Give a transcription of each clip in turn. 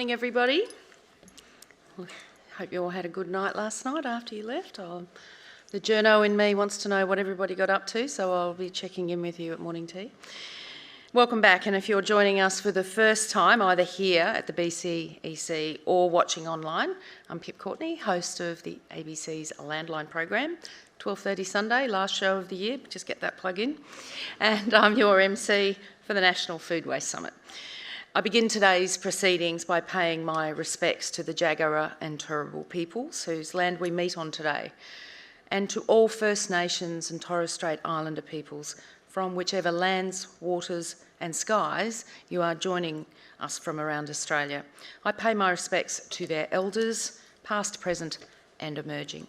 morning, everybody. Hope you all had a good night last night after you left. The journo in me wants to know what everybody got up to, so I'll be checking in with you at morning tea. Welcome back, and if you're joining us for the first time, either here at the BCEC or watching online, I'm Pip Courtney, host of the ABC's Landline program, 12:30 Sunday, last show of the year, just get that plug in, and I'm your MC for the National Food Waste Summit. I begin today's proceedings by paying my respects to the Jagera and Turrbal peoples whose land we meet on today, and to all First Nations and Torres Strait Islander peoples from whichever lands, waters and skies you are joining us from around Australia. I pay my respects to their elders, past, present and emerging.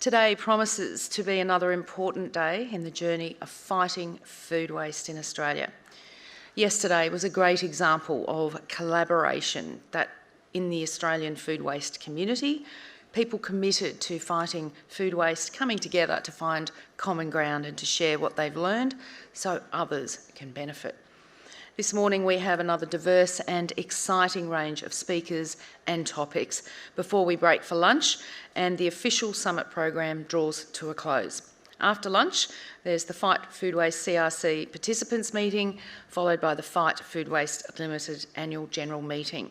Today promises to be another important day in the journey of fighting food waste in Australia. Yesterday was a great example of collaboration that in the Australian food waste community, people committed to fighting food waste, coming together to find common ground and to share what they've learned so others can benefit. This morning we have another diverse and exciting range of speakers and topics before we break for lunch and the official summit program draws to a close. After lunch, there's the Fight Food Waste CRC participants meeting, followed by the Fight Food Waste Limited annual general meeting.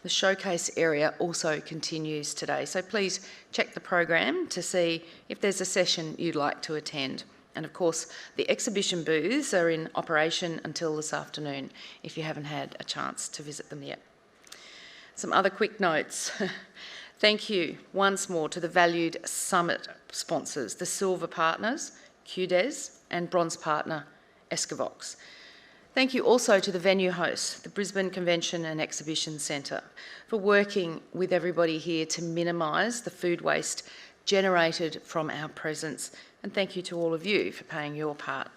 The showcase area also continues today, so please check the program to see if there's a session you'd like to attend. And of course, the exhibition booths are in operation until this afternoon, if you haven't had a chance to visit them yet. Some other quick notes. Thank you once more to the valued summit sponsors, the silver partners, QDES, and bronze partner, Escavox. Thank you also to the venue hosts, the Brisbane Convention and Exhibition Centre, for working with everybody here to minimise the food waste generated from our presence. And thank you to all of you for playing your part.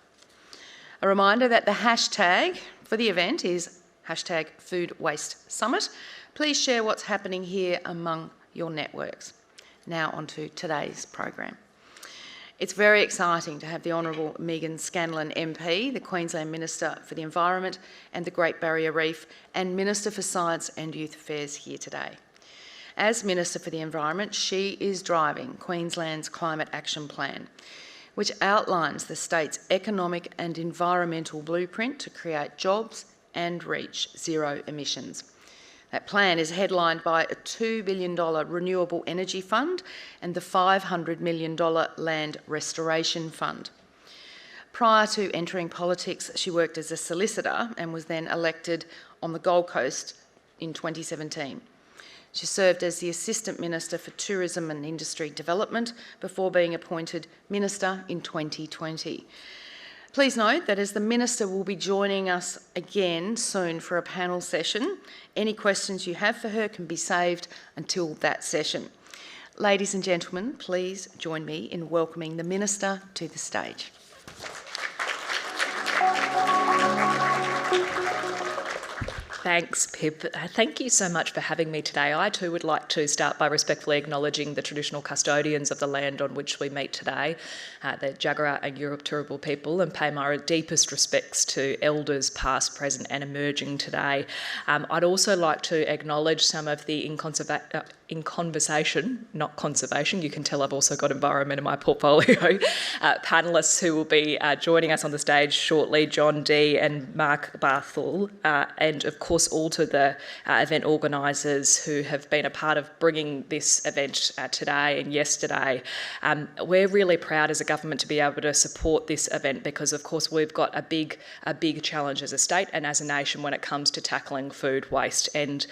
A reminder that the hashtag for the event is hashtag Food Waste Summit. Please share what's happening here among your networks. Now on to today's program. It's very exciting to have the Honourable Meaghan Scanlon MP, the Queensland Minister for the Environment and the Great Barrier Reef, and Minister for Science and Youth Affairs here today. As Minister for the Environment, she is driving Queensland's Climate Action Plan, which outlines the state's economic and environmental blueprint to create jobs and reach zero emissions. That plan is headlined by a $2 billion renewable energy fund and the $500 million land restoration fund. Prior to entering politics, she worked as a solicitor and was then elected on the Gold Coast in 2017. She served as the Assistant Minister for Tourism and Industry Development before being appointed Minister in 2020. Please note that as the Minister will be joining us again soon for a panel session, any questions you have for her can be saved until that session. Ladies and gentlemen, please join me in welcoming the Minister to the stage. Thanks, Pip. Thank you so much for having me today. I too would like to start by respectfully acknowledging the traditional custodians of the land on which we meet today, the Jagera and Turrbal people, and pay my deepest respects to elders past, present and emerging today. I'd also like to acknowledge some of the in conversation, not conservation, you can tell I've also got environment in my portfolio, panellists who will be joining us on the stage shortly, John D and Mark Barthel, and of course all to the event organisers who have been a part of bringing this event today and yesterday. We're really proud as a government to be able to support this event because of course we've got a big challenge as a state and as a nation when it comes to tackling food waste. And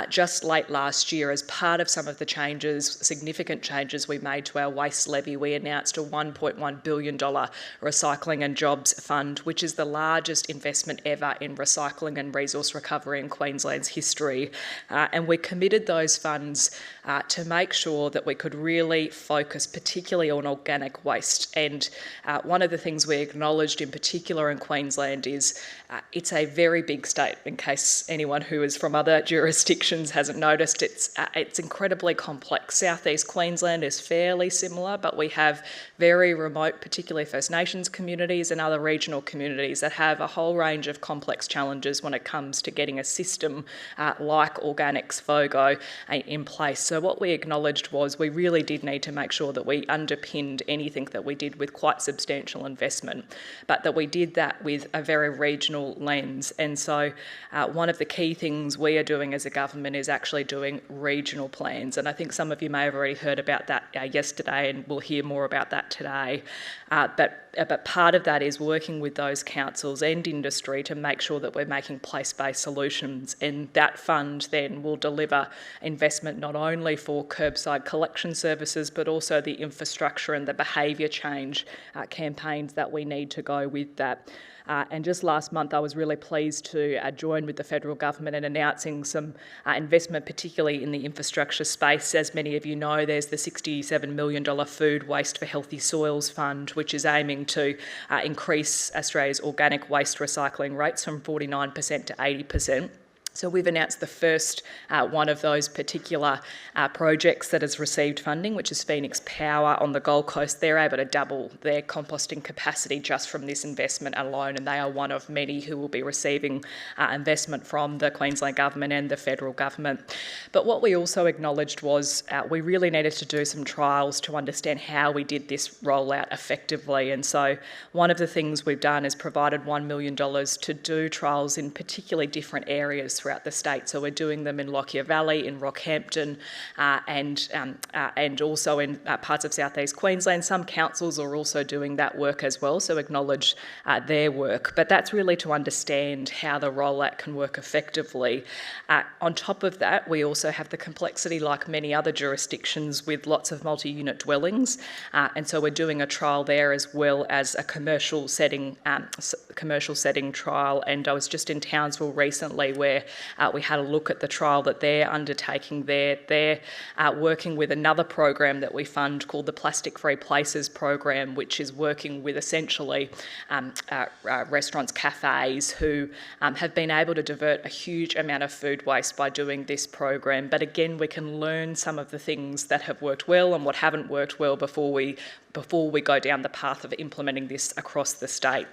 just late last year, as part of some of the changes, significant changes we made to our waste levy, we announced a $1.1 billion recycling and jobs fund, which is the largest investment ever in recycling and resource recovery in Queensland's history. And we committed those funds to make sure that we could really focus particularly on organic waste. And one of the things we acknowledged in particular in Queensland is it's a very big state. In case anyone who is from other jurisdictions hasn't noticed, it's incredibly complex. South East Queensland is fairly similar, but we have very remote, particularly First Nations communities and other regional communities that have a whole range of complex challenges when it comes to getting getting a system like Organics FOGO in place. So what we acknowledged was we really did need to make sure that we underpinned anything that we did with quite substantial investment, but that we did that with a very regional lens. And so one of the key things we are doing as a government is actually doing regional plans. And I think some of you may have already heard about that yesterday, and we'll hear more about that today. But part of that is working with those councils and industry to make sure that we're making place-based solutions, and that fund then will deliver investment not only for curbside collection services but also the infrastructure and the behaviour change campaigns that we need to go with that. And just last month I was really pleased to join with the federal government in announcing some investment, particularly in the infrastructure space. As many of you know, there's the $67 million Food Waste for Healthy Soils Fund, which is aiming to increase Australia's organic waste recycling rates from 49% to 80%. So we've announced the first one of those particular projects that has received funding, which is Phoenix Power on the Gold Coast. They're able to double their composting capacity just from this investment alone, and they are one of many who will be receiving investment from the Queensland Government and the federal government. But what we also acknowledged was we really needed to do some trials to understand how we did this rollout effectively. And so one of the things we've done is provided $1 million to do trials in particularly different areas throughout the state. So we're doing them in Lockyer Valley, in Rockhampton, and also in parts of southeast Queensland. Some councils are also doing that work as well, so acknowledge their work. But that's really to understand how the rollout can work effectively. On top of that, we also have the complexity, like many other jurisdictions, with lots of multi-unit dwellings, and so we're doing a trial there as well as a commercial setting trial. And I was just in Townsville recently where we had a look at the trial that they're undertaking there. They're working with another program that we fund called the Plastic Free Places program, which is working with essentially restaurants, cafes who have been able to divert a huge amount of food waste by doing this program. But again, we can learn some of the things that have worked well and what haven't worked well before we go down the path of implementing this across the state.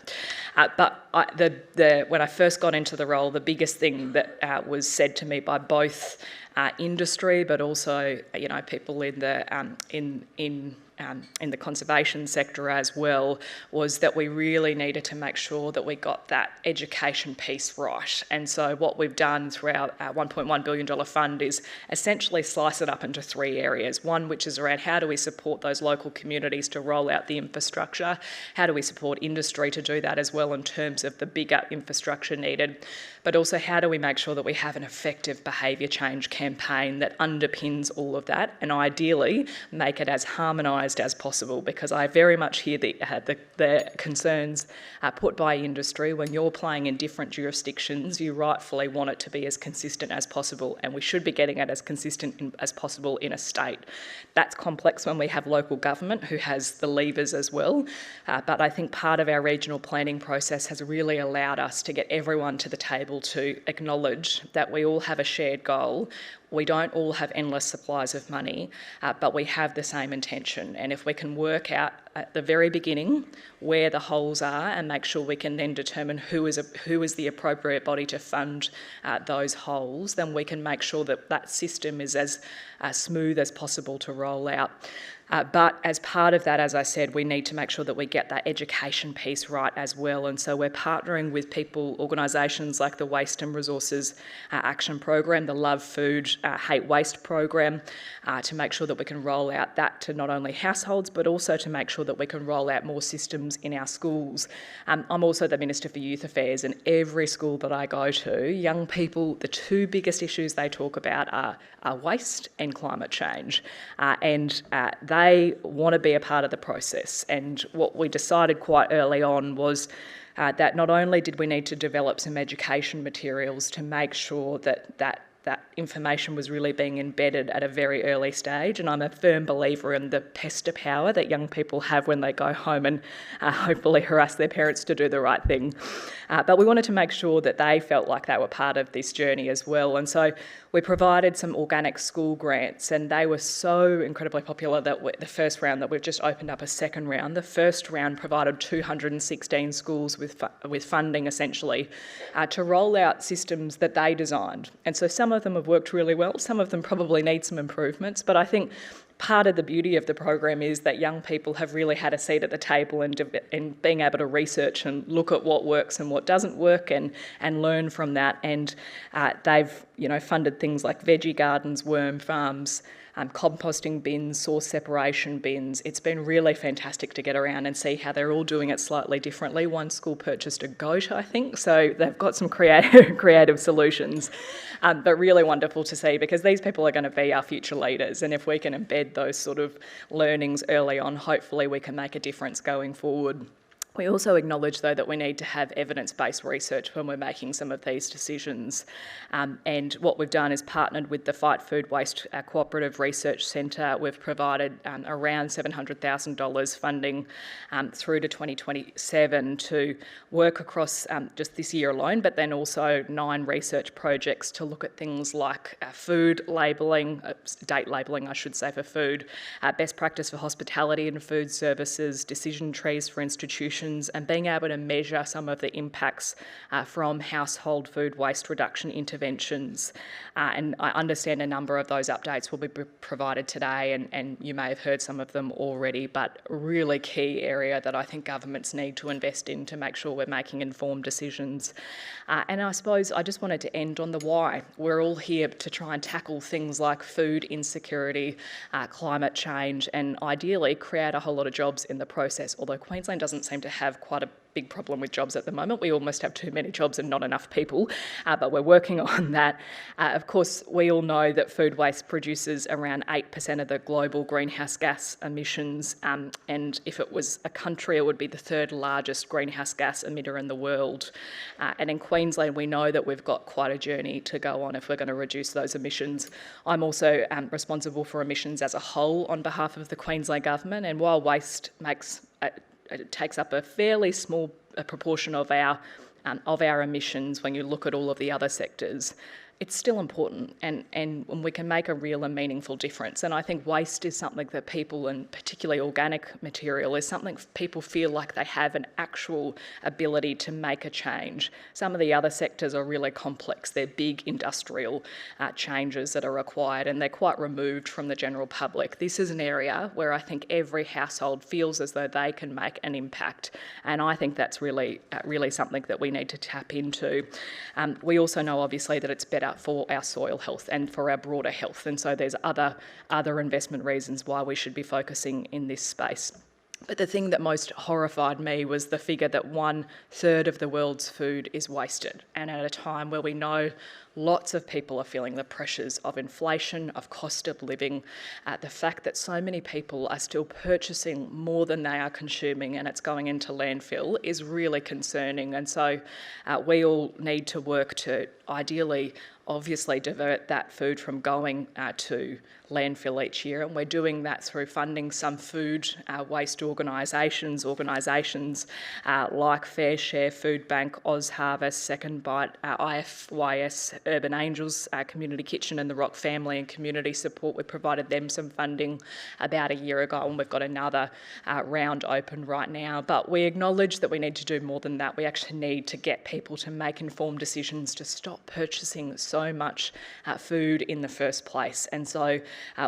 When I first got into the role, the biggest thing that was said to me by both industry, but also people in the conservation sector as well, was that we really needed to make sure that we got that education piece right. And so what we've done through our $1.1 billion fund is essentially slice it up into three areas. One, which is around how do we support those local communities to roll out the infrastructure? How do we support industry to do that as well in terms of the bigger infrastructure needed? But also, how do we make sure that we have an effective behaviour change campaign that underpins all of that, and ideally make it as harmonised as possible? Because I very much hear the concerns put by industry. When you're playing in different jurisdictions, you rightfully want it to be as consistent as possible, and we should be getting it as consistent as possible in a state. That's complex when we have local government who has the levers as well, but I think part of our regional planning process has really allowed us to get everyone to the table to acknowledge that we all have a shared goal. We don't all have endless supplies of money, but we have the same intention. And if we can work out at the very beginning where the holes are and make sure we can then determine who is the appropriate body to fund those holes, then we can make sure that that system is as smooth as possible to roll out. But as part of that, as I said, we need to make sure that we get that education piece right as well. And so we're partnering with organisations like the Waste and Resources Action Program, the Love Food, Hate Waste Program, to make sure that we can roll out that to not only households, but also to make sure that we can roll out more systems in our schools. I'm also the Minister for Youth Affairs, and every school that I go to, young people, the two biggest issues they talk about are waste and climate change. And they want to be a part of the process. And what we decided quite early on was that not only did we need to develop some education materials to make sure that information was really being embedded at a very early stage, and I'm a firm believer in the pester power that young people have when they go home and hopefully harass their parents to do the right thing. But we wanted to make sure that they felt like they were part of this journey as well. And so we provided some organic school grants, and they were so incredibly popular that the first round, that we've just opened up a second round. The first round provided 216 schools with funding, essentially, to roll out systems that they designed. And so some of them have worked really well, some of them probably need some improvements, but I think part of the beauty of the program is that young people have really had a seat at the table and being able to research and look at what works and what doesn't work and learn from that. And they've funded things like veggie gardens, worm farms, composting bins, source separation bins. It's been really fantastic to get around and see how they're all doing it slightly differently. One school purchased a goat, I think, so they've got some creative solutions. But really wonderful to see, because these people are going to be our future leaders, and if we can embed those sort of learnings early on, hopefully we can make a difference going forward. We also acknowledge, though, that we need to have evidence-based research when we're making some of these decisions. And what we've done is partnered with the Fight Food Waste Cooperative Research Centre. We've provided around $700,000 funding through to 2027 to work across just this year alone, but then also 9 research projects to look at things like food labelling, date labelling, I should say, for food, best practice for hospitality and food services, decision trees for institutions, and being able to measure some of the impacts from household food waste reduction interventions. And I understand a number of those updates will be provided today, and you may have heard some of them already, but a really key area that I think governments need to invest in to make sure we're making informed decisions. And I suppose I just wanted to end on the why. We're all here to try and tackle things like food insecurity, climate change, and ideally create a whole lot of jobs in the process, although Queensland doesn't seem to have quite a big problem with jobs at the moment. We almost have too many jobs and not enough people, but we're working on that. Of course, we all know that food waste produces around 8% of the global greenhouse gas emissions, and if it was a country, it would be the 3rd largest greenhouse gas emitter in the world. And in Queensland, we know that we've got quite a journey to go on if we're going to reduce those emissions. I'm also responsible for emissions as a whole on behalf of the Queensland Government, and while waste it takes up a fairly small proportion of our emissions when you look at all of the other sectors, it's still important, and we can make a real and meaningful difference. And I think waste is something that people, and particularly organic material, is something people feel like they have an actual ability to make a change. Some of the other sectors are really complex. They're big industrial changes that are required, and they're quite removed from the general public. This is an area where I think every household feels as though they can make an impact, and I think that's really something that we need to tap into. We also know, obviously, that it's better for our soil health and for our broader health, and so there's other investment reasons why we should be focusing in this space. But the thing that most horrified me was the figure that 1/3 of the world's food is wasted, and at a time where we know lots of people are feeling the pressures of inflation, of cost of living, the fact that so many people are still purchasing more than they are consuming and it's going into landfill is really concerning. And so we all need to work to ideally, obviously, divert that food from going to landfill each year, and we're doing that through funding some food waste organisations like Fair Share, Food Bank, Oz Harvest, Second Bite, IFYS, Urban Angels, Community Kitchen and the Rock Family and Community Support. We provided them some funding about a year ago, and we've got another round open right now. But we acknowledge that we need to do more than that. We actually need to get people to make informed decisions to stop purchasing so much food in the first place. And so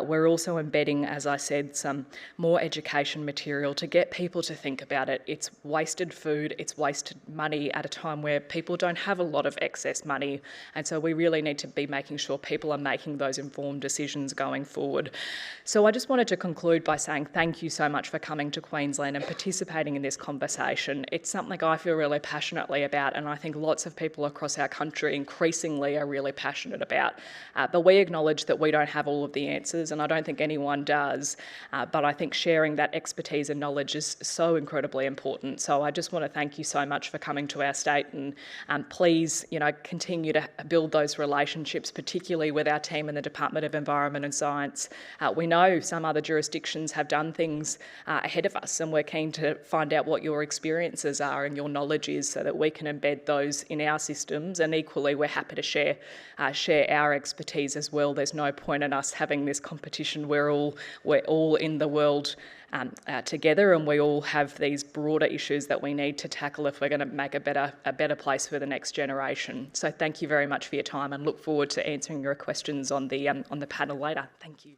we're also embedding, as I said, some more education material to get people to think about it. It's wasted food, it's wasted money at a time where people don't have a lot of excess money, and so we really need to be making sure people are making those informed decisions going forward. So I just wanted to conclude by saying thank you so much for coming to Queensland and participating in this conversation. It's something I feel really passionately about, and I think lots of people across our country increasingly are really passionate about. But we acknowledge that we don't have all of the answers, and I don't think anyone does, but I think sharing that expertise and knowledge is so incredibly important. So I just want to thank you so much for coming to our state, and please, continue to build those relationships, particularly with our team in the Department of Environment and Science. We know some other jurisdictions have done things ahead of us, and we're keen to find out what your experiences are and your knowledge is so that we can embed those in our systems, and equally we're happy to share share our expertise as well. There's no point in us having this competition. We're all in the world together, and we all have these broader issues that we need to tackle if we're going to make a better place for the next generation. So thank you very much for your time, and look forward to answering your questions on the panel later. Thank you.